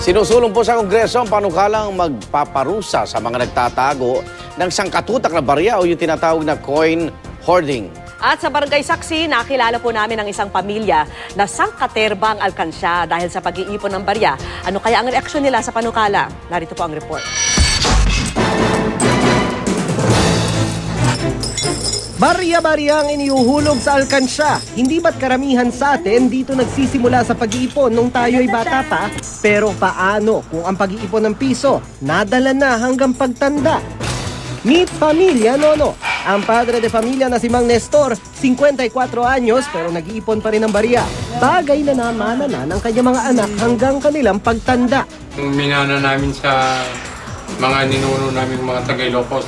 Sinusulong po sa Kongreso ang panukalang magpaparusa sa mga nagtatago ng sangkatutak na barya o yung tinatawag na coin hoarding. At sa Barangay Saksi, nakilala po namin ang isang pamilya na sangkaterbang alkansya dahil sa pag-iipon ng barya. Ano kaya ang reaksyon nila sa panukala? Narito po ang report. Barya-barya ang iniuhulog sa alkansya. Hindi ba't karamihan sa atin dito nagsisimula sa pag-iipon nung tayo'y bata pa? Pero paano kung ang pag-iipon ng piso nadala na hanggang pagtanda? Meet Pamilya Nono. Ang padre de familia na si Mang Nestor, 54 anyos pero nag-iipon pa rin ng barya. Bagay na namana na ng kanyang mga anak hanggang kanilang pagtanda. Minana namin sa mga ninuno namin mga Tagailocos,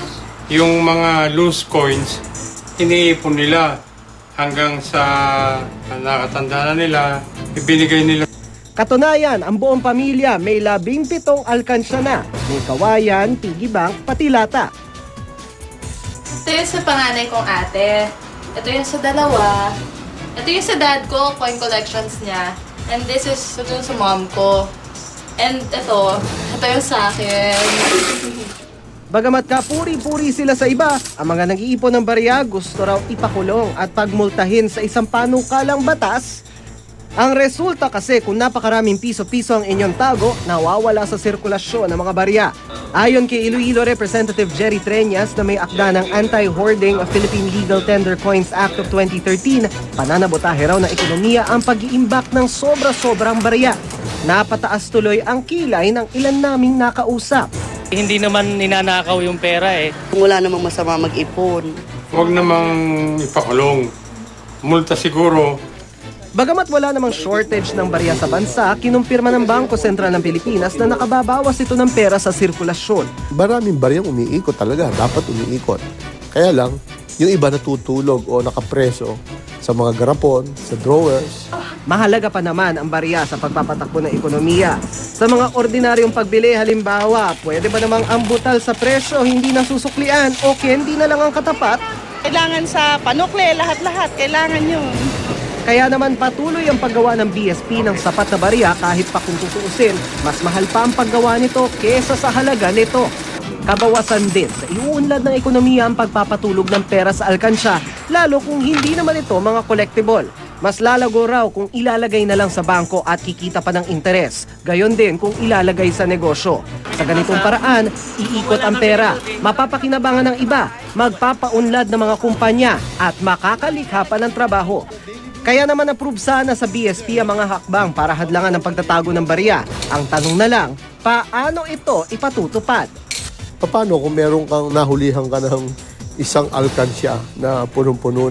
yung mga loose coins, iniipon nila hanggang sa nakatanda na nila, ibinigay nila. Katunayan, ang buong pamilya may 17 alkansya na. May kawayan, piggy bank, pati lata. Ito yung sa panganay kong ate. Ito yung sa dalawa. Ito yung sa dad ko, coin collections niya. And this is ito yung sa mom ko. And ito yung sa akin. Bagamat kapuri-puri sila sa iba, ang mga nag-iipon ng barya gusto raw ipakulong at pagmultahin sa isang panukalang batas. Ang resulta kasi kung napakaraming piso-piso ang inyong tago, nawawala sa sirkulasyon ng mga barya. Ayon kay Iloilo Representative Jerry Treñas na may akda ng Anti-Hoarding of Philippine Legal Tender Coins Act of 2013, pananabotahe raw ng ekonomiya ang pag-iimbak ng sobra-sobrang barya. Napataas tuloy ang kilay ng ilan naming nakausap. Hindi naman ninanakaw yung pera eh. Wala namang masama mag-ipon. Huwag namang ipakulong. Multa siguro. Bagamat wala namang shortage ng barya sa bansa, kinumpirma ng Bangko Sentral ng Pilipinas na nakababawas ito ng pera sa sirkulasyon. Maraming baryang umiikot talaga, dapat umiikot. Kaya lang, yung iba natutulog o nakapreso sa mga garapon, sa drawers. Mahalaga pa naman ang barya sa pagpapatakbo ng ekonomiya. Sa mga ordinaryong pagbili, halimbawa, pwede ba namang ang butal sa presyo hindi nasusuklian o hindi na lang ang katapat? Kailangan sa panukle, lahat-lahat, kailangan yun. Kaya naman patuloy ang paggawa ng BSP ng sapat na barya kahit pa kung tutuusin, mas mahal pa ang paggawa nito kesa sa halaga nito. Kabawasan din sa iuunlad ng ekonomiya ang pagpapatulog ng pera sa alkansya, lalo kung hindi naman ito mga collectible. Mas lalago raw kung ilalagay na lang sa bangko at kikita pa ng interes. Gayon din kung ilalagay sa negosyo. Sa ganitong paraan, iikot ang pera, mapapakinabangan ng iba, magpapaunlad ng mga kumpanya at makakalikha pa ng trabaho. Kaya naman approve sana sa BSP ang mga hakbang para hadlangan ang pagtatago ng barya. Ang tanong na lang, paano ito ipatutupad? Paano kung meron kang nahulihan ka ng isang alkansya na punong-puno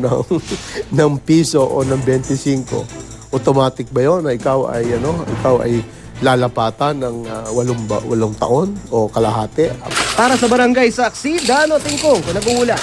ng piso o ng 25? Automatic ba yun na ikaw ay lalapatan ng 8 taon o kalahati? Para sa Barangay Saksi, Dano Tingkong, nag-uula.